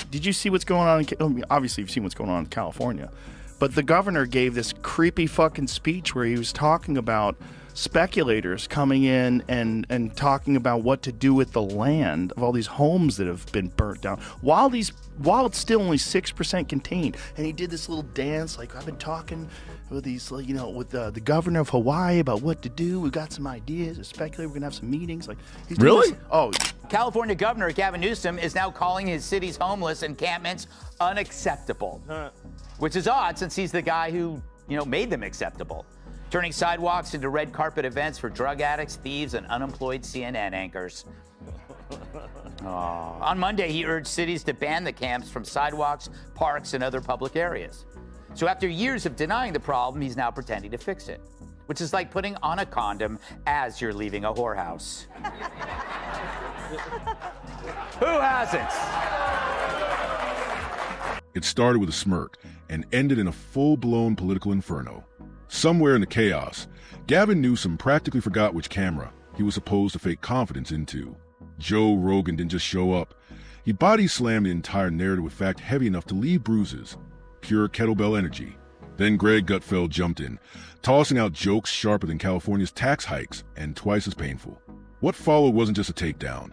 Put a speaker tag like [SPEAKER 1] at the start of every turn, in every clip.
[SPEAKER 1] Did you see what's going on? Obviously, you've seen what's going on in California. But the governor gave this creepy fucking speech where he was talking about speculators coming in and talking about what to do with the land of all these homes that have been burnt down while it's still only 6% contained. And he did this little dance like, I've been talking with these, with the governor of Hawaii about what to do. We've got some ideas. A speculator, we're gonna have some meetings. Like, he's
[SPEAKER 2] really?
[SPEAKER 1] Oh.
[SPEAKER 3] California Governor Gavin Newsom is now calling his city's homeless encampments unacceptable, which is odd since he's the guy who, made them acceptable, turning sidewalks into red carpet events for drug addicts, thieves, and unemployed CNN anchors. On Monday, he urged cities to ban the camps from sidewalks, parks, and other public areas. So after years of denying the problem, he's now pretending to fix it, which is like putting on a condom as you're leaving a whorehouse. Who hasn't?
[SPEAKER 2] It started with a smirk and ended in a full-blown political inferno. Somewhere in the chaos, Gavin Newsom practically forgot which camera he was supposed to fake confidence into. Joe Rogan didn't just show up. He body-slammed the entire narrative with fact heavy enough to leave bruises. Pure kettlebell energy. Then Greg Gutfeld jumped in, tossing out jokes sharper than California's tax hikes and twice as painful. What followed wasn't just a takedown.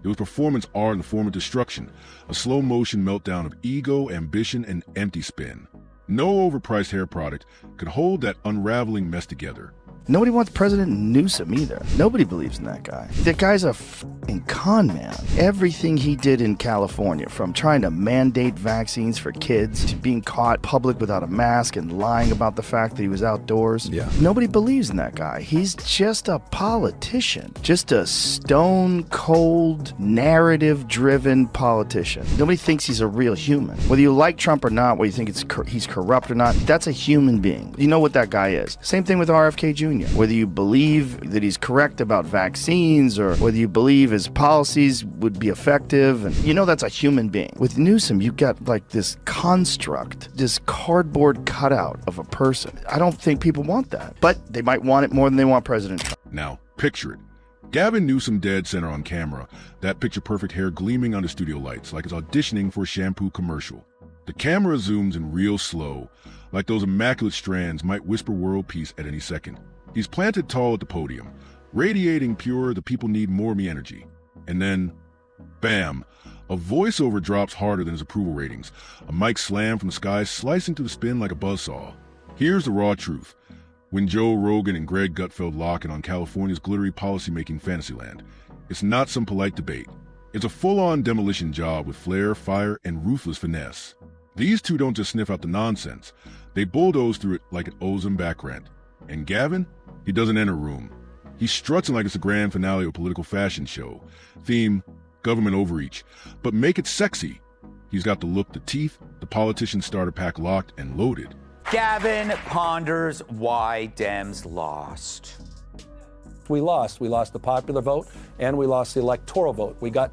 [SPEAKER 2] It was performance art in the form of destruction, a slow-motion meltdown of ego, ambition, and empty spin. No overpriced hair product could hold that unraveling mess together.
[SPEAKER 1] Nobody wants President Newsom either. Nobody believes in that guy. That guy's a f***ing con man. Everything he did in California, from trying to mandate vaccines for kids to being caught public without a mask and lying about the fact that he was outdoors.
[SPEAKER 2] Yeah.
[SPEAKER 1] Nobody believes in that guy. He's just a politician. Just a stone-cold, narrative-driven politician. Nobody thinks he's a real human. Whether you like Trump or not, whether you think he's corrupt or not, that's a human being. You know what that guy is. Same thing with RFK Jr. Whether you believe that he's correct about vaccines or whether you believe his policies would be effective, and that's a human being. With Newsom, you've got like this construct, this cardboard cutout of a person. I don't think people want that, but they might want it more than they want President Trump.
[SPEAKER 2] Now, picture it. Gavin Newsom dead center on camera, that picture-perfect hair gleaming under studio lights like it's auditioning for a shampoo commercial. The camera zooms in real slow, like those immaculate strands might whisper world peace at any second. He's planted tall at the podium, radiating pure, the people need more me energy. And then, bam, a voiceover drops harder than his approval ratings, a mic slam from the sky slicing through the spin like a buzzsaw. Here's the raw truth. When Joe Rogan and Greg Gutfeld lock in on California's glittery policymaking fantasyland, it's not some polite debate. It's a full-on demolition job with flair, fire, and ruthless finesse. These two don't just sniff out the nonsense. They bulldoze through it like it owes them back rent. And Gavin? He doesn't enter a room. He's strutting like it's a grand finale of a political fashion show. Theme, government overreach. But make it sexy. He's got the look, the teeth, the politician starter pack locked and loaded.
[SPEAKER 3] Gavin ponders why Dems lost.
[SPEAKER 4] We lost. We lost the popular vote, and we lost the electoral vote. We got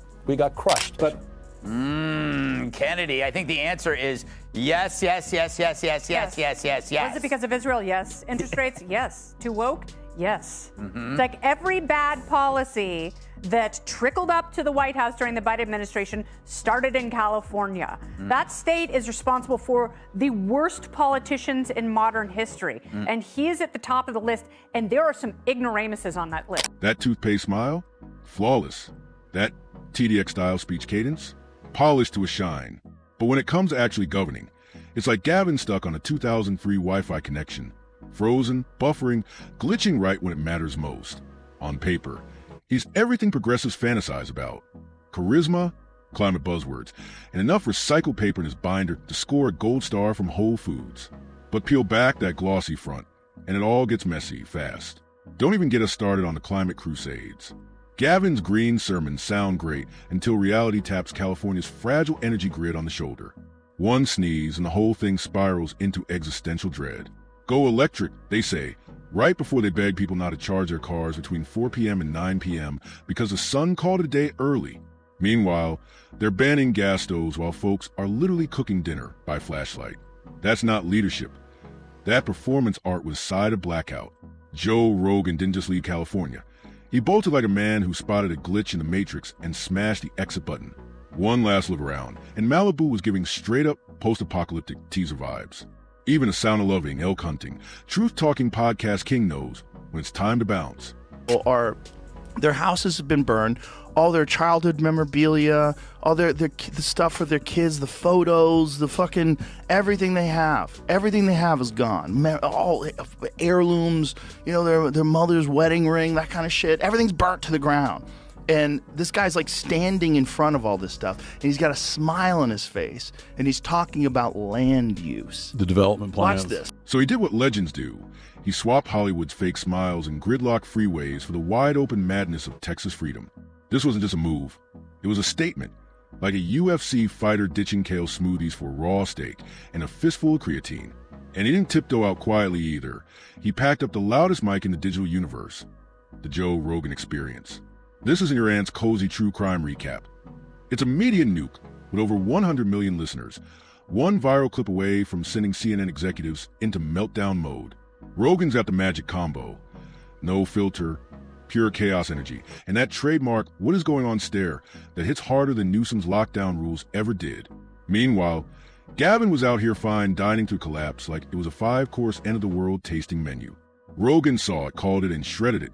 [SPEAKER 4] crushed. But
[SPEAKER 3] Kennedy, I think the answer is yes, yes, yes, yes, yes, yes, yes, yes, yes.
[SPEAKER 5] Was it because of Israel? Yes. Interest rates? Yes. Too woke? Yes. It's like every bad policy that trickled up to the White House during the Biden administration started in California. That state is responsible for the worst politicians in modern history. And he is at the top of the list, and there are some ignoramuses on that list.
[SPEAKER 2] That toothpaste smile? Flawless. That TDX-style speech cadence? Polished to a shine. But when it comes to actually governing, it's like Gavin stuck on a 2003 Wi-Fi connection. Frozen, buffering, glitching right when it matters most. On paper, he's everything progressives fantasize about. Charisma, climate buzzwords, and enough recycled paper in his binder to score a gold star from Whole Foods. But peel back that glossy front, and it all gets messy fast. Don't even get us started on the climate crusades. Gavin's green sermons sound great until reality taps California's fragile energy grid on the shoulder. One sneeze and the whole thing spirals into existential dread. Go electric, they say, right before they beg people not to charge their cars between 4 p.m. and 9 p.m. because the sun called it a day early. Meanwhile, they're banning gas stoves while folks are literally cooking dinner by flashlight. That's not leadership. That performance art was side of blackout. Joe Rogan didn't just leave California. He bolted like a man who spotted a glitch in the Matrix and smashed the exit button. One last look around, and Malibu was giving straight-up post-apocalyptic teaser vibes. Even a sound-loving, elk hunting, truth-talking podcast king knows when it's time to bounce.
[SPEAKER 1] Their houses have been burned, all their childhood memorabilia, all the stuff for their kids, the photos, the fucking everything they have is gone. All heirlooms, their mother's wedding ring, that kind of shit. Everything's burnt to the ground. And this guy's like standing in front of all this stuff, and he's got a smile on his face, and he's talking about land use.
[SPEAKER 6] The development plans.
[SPEAKER 1] Watch this.
[SPEAKER 2] So he did what legends do. He swapped Hollywood's fake smiles and gridlock freeways for the wide-open madness of Texas freedom. This wasn't just a move. It was a statement, like a UFC fighter ditching kale smoothies for raw steak and a fistful of creatine. And he didn't tiptoe out quietly either. He packed up the loudest mic in the digital universe, the Joe Rogan Experience. This isn't your aunt's cozy true crime recap. It's a media nuke with over 100 million listeners, one viral clip away from sending CNN executives into meltdown mode. Rogan's got the magic combo. No filter, pure chaos energy, and that trademark "what is going on" stare that hits harder than Newsom's lockdown rules ever did. Meanwhile, Gavin was out here fine, dining to collapse like it was a 5-course end-of-the-world tasting menu. Rogan saw it, called it, and shredded it,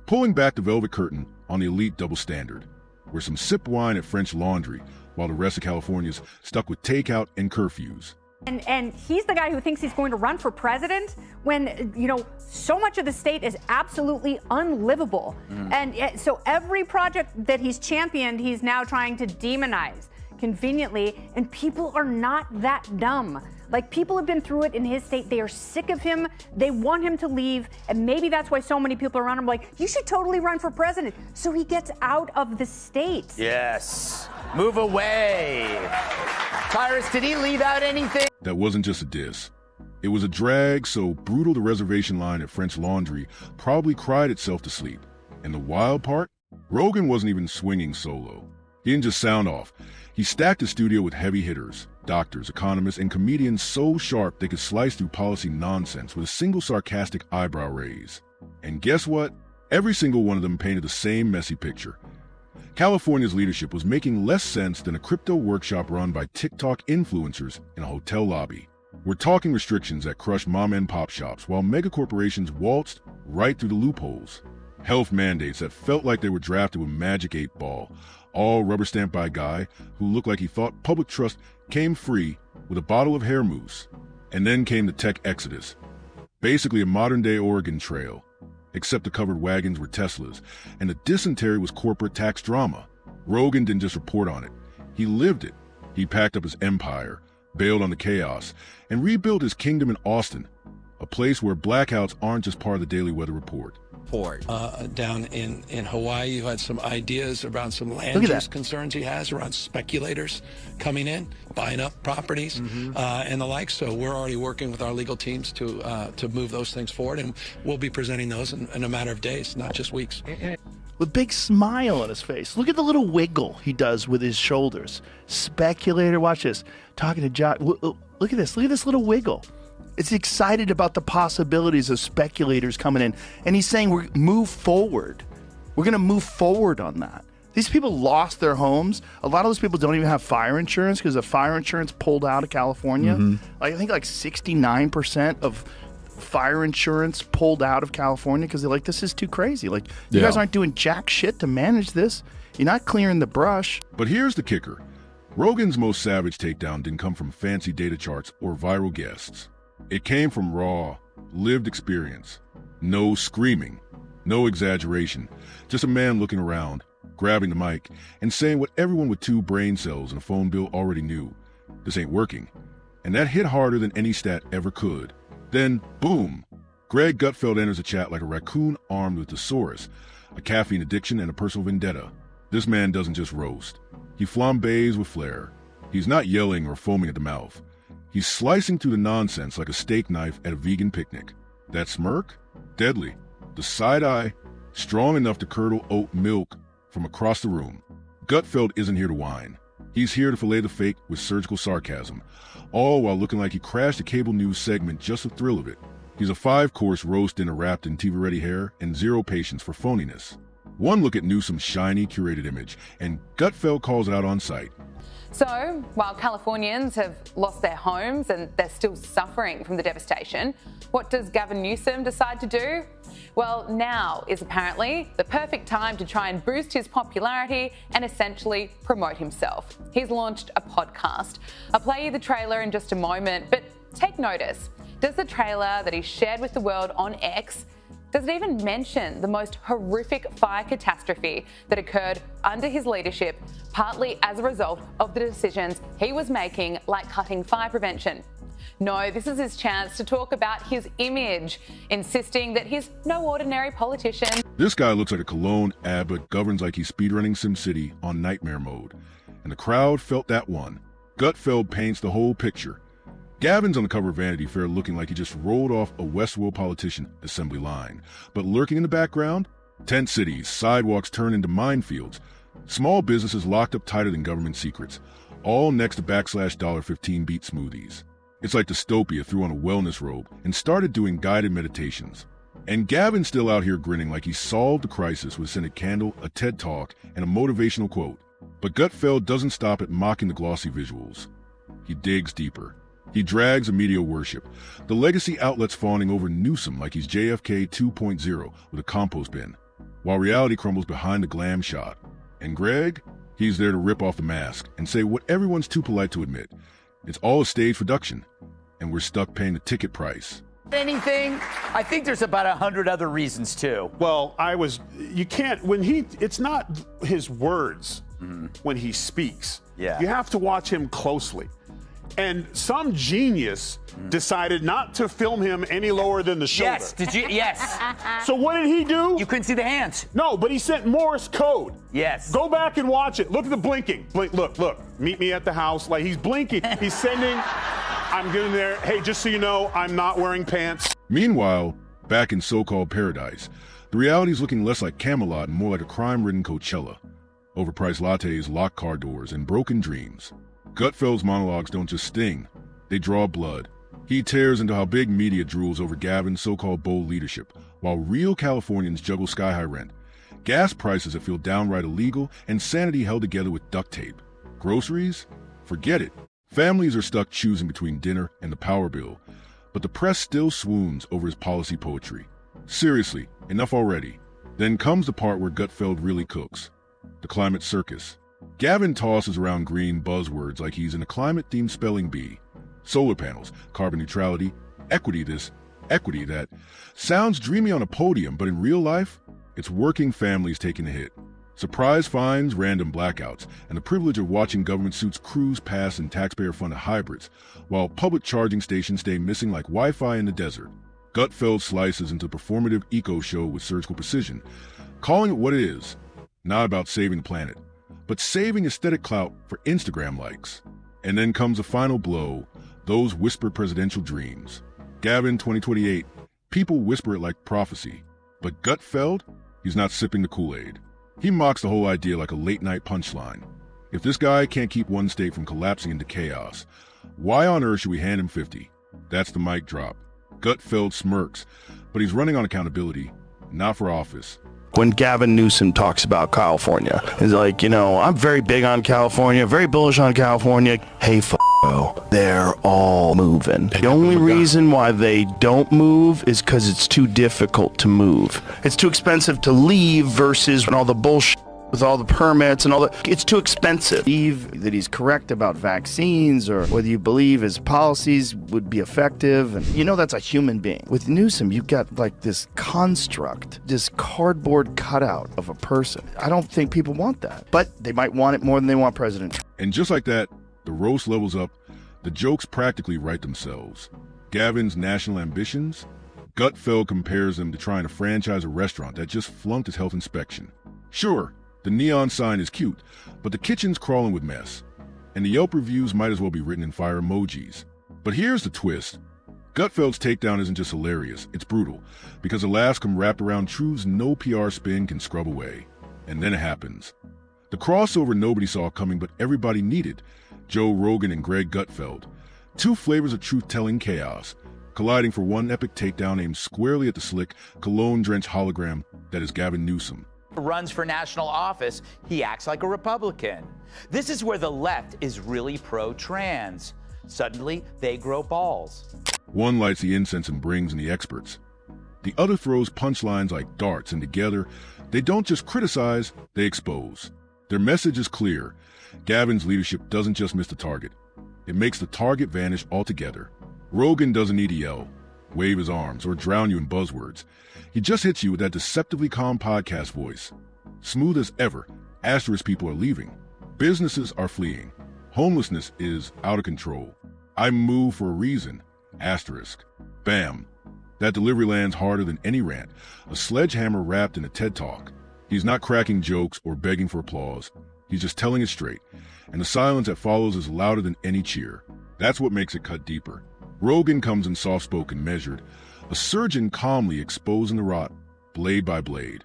[SPEAKER 2] pulling back the velvet curtain on the elite double standard, where some sip wine at French Laundry, while the rest of California's stuck with takeout and curfews.
[SPEAKER 5] And he's the guy who thinks he's going to run for president when, so much of the state is absolutely unlivable. And so every project that he's championed, he's now trying to demonize conveniently. And people are not that dumb. Like, people have been through it in his state. They are sick of him. They want him to leave. And maybe that's why so many people around him are like, you should totally run for president. So he gets out of the state.
[SPEAKER 3] Yes. Move away. Tyrus, did he leave out anything?
[SPEAKER 2] That wasn't just a diss. It was a drag so brutal the reservation line at French Laundry probably cried itself to sleep. And the wild part? Rogan wasn't even swinging solo. He didn't just sound off. He stacked the studio with heavy hitters, doctors, economists, and comedians so sharp they could slice through policy nonsense with a single sarcastic eyebrow raise. And guess what? Every single one of them painted the same messy picture. California's leadership was making less sense than a crypto workshop run by TikTok influencers in a hotel lobby. We're talking restrictions that crushed mom-and-pop shops while megacorporations waltzed right through the loopholes. Health mandates that felt like they were drafted with Magic 8 Ball, all rubber-stamped by a guy who looked like he thought public trust came free with a bottle of hair mousse. And then came the tech exodus, basically a modern-day Oregon Trail, except the covered wagons were Teslas, and the dysentery was corporate tax drama. Rogan didn't just report on it. He lived it. He packed up his empire, bailed on the chaos, and rebuilt his kingdom in Austin, a place where blackouts aren't just part of the daily weather report.
[SPEAKER 7] Down in Hawaii, who had some ideas around some land use concerns he has around speculators coming in, buying up properties, and the like. So we're already working with our legal teams to move those things forward, and we'll be presenting those in a matter of days, not just weeks.
[SPEAKER 1] With a big smile on his face. Look at the little wiggle he does with his shoulders. Speculator, watch this. Talking to John. Look at this little wiggle. It's excited about the possibilities of speculators coming in. And he's saying we're move forward. We're going to move forward on that. These people lost their homes. A lot of those people don't even have fire insurance because the fire insurance pulled out of California. I think 69% of fire insurance pulled out of California because they're like, this is too crazy. Like, you guys aren't doing jack shit to manage this. You're not clearing the brush.
[SPEAKER 2] But here's the kicker. Rogan's most savage takedown didn't come from fancy data charts or viral guests. It came from raw, lived experience. No screaming, no exaggeration, just a man looking around, grabbing the mic, and saying what everyone with 2 brain cells and a phone bill already knew. This ain't working. And that hit harder than any stat ever could. Then, boom, Greg Gutfeld enters the chat like a raccoon armed with thesaurus, a caffeine addiction, and a personal vendetta. This man doesn't just roast. He flambés with flair. He's not yelling or foaming at the mouth. He's slicing through the nonsense like a steak knife at a vegan picnic. That smirk? Deadly. The side eye? Strong enough to curdle oat milk from across the room. Gutfeld isn't here to whine. He's here to fillet the fake with surgical sarcasm, all while looking like he crashed a cable news segment just the thrill of it. He's a 5-course roast dinner wrapped in TV-ready hair and zero patience for phoniness. One look at Newsom's shiny, curated image, and Gutfeld calls it out on site.
[SPEAKER 6] So, while Californians have lost their homes and they're still suffering from the devastation, what does Gavin Newsom decide to do? Well, now is apparently the perfect time to try and boost his popularity and essentially promote himself. He's launched a podcast. I'll play you the trailer in just a moment, but take notice. Does the trailer that he shared with the world on X, does it even mention the most horrific fire catastrophe that occurred under his leadership, partly as a result of the decisions he was making, like cutting fire prevention? No, this is his chance to talk about his image, insisting that he's no ordinary politician.
[SPEAKER 2] This guy looks like a Cologne ad, but governs like he's speedrunning SimCity on nightmare mode. And the crowd felt that one. Gutfeld paints the whole picture. Gavin's on the cover of Vanity Fair looking like he just rolled off a Westworld politician assembly line. But lurking in the background, tent cities, sidewalks turn into minefields, small businesses locked up tighter than government secrets, all next to $15 beat smoothies. It's like dystopia threw on a wellness robe and started doing guided meditations. And Gavin's still out here grinning like he solved the crisis with a scented candle, a TED Talk, and a motivational quote. But Gutfeld doesn't stop at mocking the glossy visuals. He digs deeper. He drags a media worship. The legacy outlets fawning over Newsom like he's JFK 2.0 with a compost bin, while reality crumbles behind the glam shot. And Greg? He's there to rip off the mask and say what everyone's too polite to admit. It's all a stage production, and we're stuck paying the ticket price.
[SPEAKER 3] Anything? I think there's about 100 other reasons too.
[SPEAKER 8] Well, you can't, it's not his words when he speaks.
[SPEAKER 3] Yeah.
[SPEAKER 8] You have to watch him closely. And some genius decided not to film him any lower than the shoulder.
[SPEAKER 3] Yes, did you? Yes.
[SPEAKER 8] So what did he do?
[SPEAKER 3] You couldn't see the hands.
[SPEAKER 8] No, but he sent Morse code.
[SPEAKER 3] Yes.
[SPEAKER 8] Go back and watch it. Look at the blinking. Blink, look. Meet me at the house. Like, he's blinking. He's sending, I'm getting there. Hey, just so you know, I'm not wearing pants.
[SPEAKER 2] Meanwhile, back in so-called paradise, the reality is looking less like Camelot and more like a crime-ridden Coachella. Overpriced lattes, locked car doors, and broken dreams. Gutfeld's monologues don't just sting, they draw blood. He tears into how big media drools over Gavin's so-called bold leadership, while real Californians juggle sky-high rent, gas prices that feel downright illegal, and sanity held together with duct tape. Groceries? Forget it. Families are stuck choosing between dinner and the power bill, but the press still swoons over his policy poetry. Seriously, enough already. Then comes the part where Gutfeld really cooks. The climate circus. Gavin tosses around green buzzwords like he's in a climate-themed spelling bee. Solar panels, carbon neutrality, equity this, equity that. Sounds dreamy on a podium, but in real life, it's working families taking a hit. Surprise fines, random blackouts, and the privilege of watching government suits cruise past in taxpayer-funded hybrids, while public charging stations stay missing like Wi-Fi in the desert. Gutfeld slices into a performative eco-show with surgical precision, calling it what it is, not about saving the planet, but saving aesthetic clout for Instagram likes. And then comes the final blow, those whispered presidential dreams. Gavin 2028, people whisper it like prophecy. But Gutfeld, he's not sipping the Kool-Aid. He mocks the whole idea like a late-night punchline. If this guy can't keep one state from collapsing into chaos, why on earth should we hand him 50? That's the mic drop. Gutfeld smirks, but he's running on accountability, not for office.
[SPEAKER 1] When Gavin Newsom talks about California, he's like, I'm very big on California, very bullish on California. Hey, they're all moving. The only reason why they don't move is because it's too difficult to move. It's too expensive to leave versus all the bullshit with all the permits and all that. It's too expensive. Believe that he's correct about vaccines or whether you believe his policies would be effective. And that's a human being. With Newsom, you've got like this construct, this cardboard cutout of a person. I don't think people want that, but they might want it more than they want President Trump.
[SPEAKER 2] And just like that, the roast levels up. The jokes practically write themselves. Gavin's national ambitions? Gutfeld compares them to trying to franchise a restaurant that just flunked its health inspection. Sure, the neon sign is cute, but the kitchen's crawling with mess. And the Yelp reviews might as well be written in fire emojis. But here's the twist. Gutfeld's takedown isn't just hilarious, it's brutal, because the laughs come wrapped around truths no PR spin can scrub away. And then it happens. The crossover nobody saw coming but everybody needed. Joe Rogan and Greg Gutfeld. Two flavors of truth-telling chaos, colliding for one epic takedown aimed squarely at the slick, cologne-drenched hologram that is Gavin Newsom.
[SPEAKER 3] runs for national office, he acts like a Republican. This is where the left is really pro-trans. Suddenly, they grow balls.
[SPEAKER 2] One lights the incense and brings in the experts. The other throws punchlines like darts, and together, they don't just criticize, they expose. Their message is clear. Gavin's leadership doesn't just miss the target. It makes the target vanish altogether. Rogan doesn't need to yell, wave his arms, or drown you in buzzwords. He just hits you with that deceptively calm podcast voice. Smooth as ever, asterisk people are leaving. Businesses are fleeing. Homelessness is out of control. I move for a reason, asterisk. Bam. That delivery lands harder than any rant, a sledgehammer wrapped in a TED Talk. He's not cracking jokes or begging for applause. He's just telling it straight, and the silence that follows is louder than any cheer. That's what makes it cut deeper. Rogan comes in soft-spoken, measured, a surgeon calmly exposing the rot, blade by blade.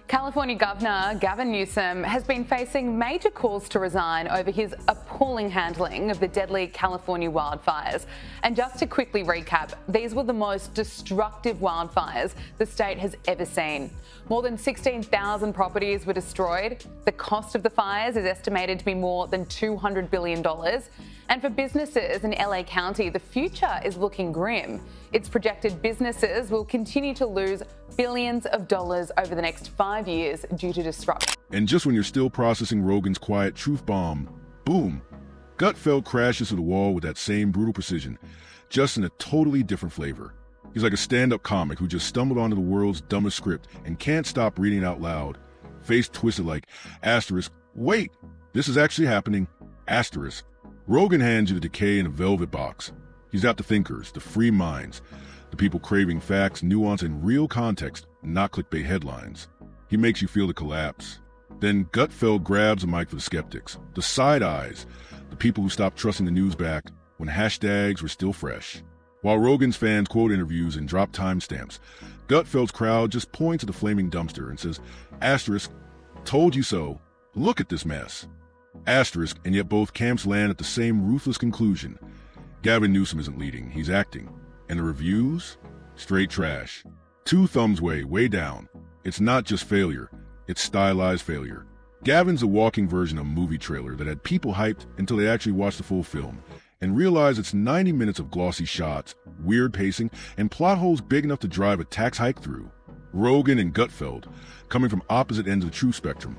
[SPEAKER 6] California Governor Gavin Newsom has been facing major calls to resign over his appalling handling of the deadly California wildfires. And just to quickly recap, these were the most destructive wildfires the state has ever seen. More than 16,000 properties were destroyed. The cost of the fires is estimated to be more than $200 billion. And for businesses in LA County, the future is looking grim. It's projected businesses will continue to lose billions of dollars over the next 5 years due to disruption.
[SPEAKER 2] And just when you're still processing Rogan's quiet truth bomb, boom, Gutfeld crashes to the wall with that same brutal precision, just in a totally different flavor. He's like a stand-up comic who just stumbled onto the world's dumbest script and can't stop reading it out loud, face twisted like, asterisk, wait, this is actually happening, asterisk. Rogan hands you the decay in a velvet box. He's got the thinkers, the free minds, the people craving facts, nuance, and real context, not clickbait headlines. He makes you feel the collapse. Then Gutfeld grabs a mic for the skeptics, the side eyes, the people who stopped trusting the news back when hashtags were still fresh. While Rogan's fans quote interviews and drop timestamps, Gutfeld's crowd just points at the flaming dumpster and says, asterisk, told you so, look at this mess. Asterisk, and yet both camps land at the same ruthless conclusion. Gavin Newsom isn't leading, he's acting. And the reviews? Straight trash. 2 thumbs way down. It's not just failure, it's stylized failure. Gavin's a walking version of a movie trailer that had people hyped until they actually watched the full film and realized it's 90 minutes of glossy shots, weird pacing, and plot holes big enough to drive a tax hike through. Rogan and Gutfeld, coming from opposite ends of the truth spectrum,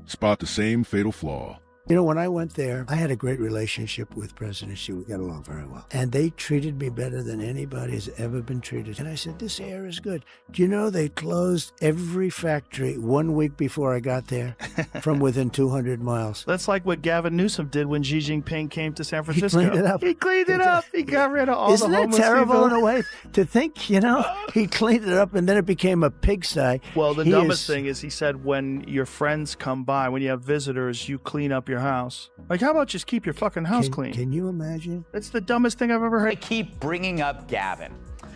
[SPEAKER 2] spot the same fatal flaw.
[SPEAKER 9] You know, when I went there, I had a great relationship with President Xi. We got along very well. And they treated me better than anybody has ever been treated. And I said, this air is good. Do you know they closed every factory 1 week before I got there from within 200 miles?
[SPEAKER 1] That's like what Gavin Newsom did when Xi Jinping came to San Francisco.
[SPEAKER 9] He cleaned it up.
[SPEAKER 1] He cleaned it up. He got rid of all the homeless people.
[SPEAKER 9] Isn't that terrible in a way? To think, you know, he cleaned it up and then it became a pigsty.
[SPEAKER 1] Well, the dumbest thing is he said when your friends come by, when you have visitors, you clean up your house. Like, how about just keep your fucking house clean?
[SPEAKER 9] Can you imagine?
[SPEAKER 1] It's the dumbest thing I've ever heard.
[SPEAKER 3] I keep bringing up Gavin.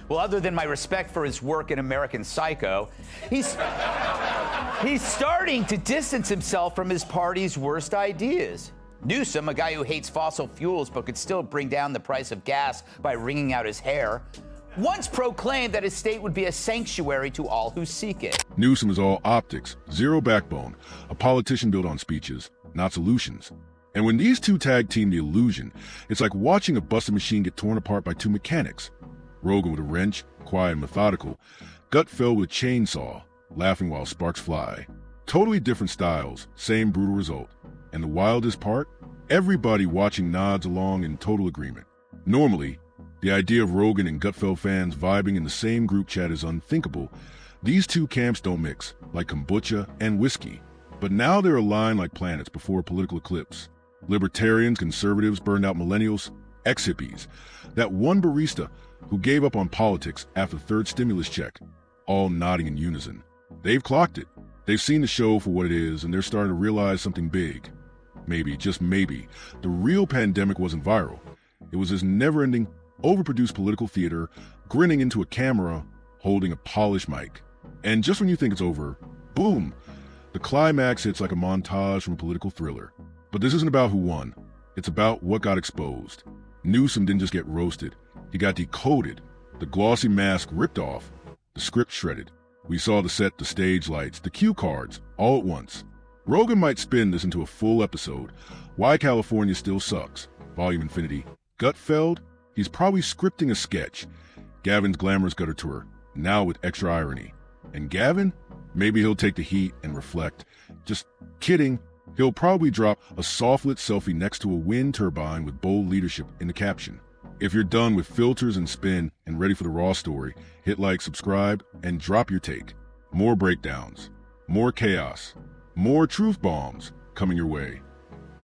[SPEAKER 3] Well, other than my respect for his work in American Psycho, he's starting to distance himself from his party's worst ideas. Newsom, a guy who hates fossil fuels but could still bring down the price of gas by wringing out his hair, once proclaimed that his state would be a sanctuary to all who seek it.
[SPEAKER 2] Newsom is all optics, zero backbone, a politician built on speeches, not solutions. And when these two tag team the illusion, it's like watching a busted machine get torn apart by 2 mechanics. Rogan with a wrench, quiet and methodical. Gutfeld with a chainsaw, laughing while sparks fly. Totally different styles, same brutal result. And the wildest part? Everybody watching nods along in total agreement. Normally, the idea of Rogan and Gutfeld fans vibing in the same group chat is unthinkable. These two camps don't mix, like kombucha and whiskey. But now they're aligned like planets before a political eclipse. Libertarians, conservatives, burned out millennials, ex-hippies. That one barista who gave up on politics after the 3rd stimulus check, all nodding in unison. They've clocked it. They've seen the show for what it is, and they're starting to realize something big. Maybe, just maybe, the real pandemic wasn't viral. It was this never-ending, overproduced political theater, grinning into a camera, holding a polished mic. And just when you think it's over, boom, the climax hits like a montage from a political thriller. But this isn't about who won. It's about what got exposed. Newsom didn't just get roasted. He got decoded, the glossy mask ripped off, the script shredded. We saw the set, the stage lights, the cue cards, all at once. Rogan might spin this into a full episode. Why California Still Sucks, Volume Infinity. Gutfeld, he's probably scripting a sketch. Gavin's glamorous gutter tour, now with extra irony. And Gavin, maybe he'll take the heat and reflect. Just kidding. He'll probably drop a soft-lit selfie next to a wind turbine with bold leadership in the caption. If you're done with filters and spin and ready for the raw story, hit like, subscribe, and drop your take. More breakdowns, more chaos, more truth bombs coming your way.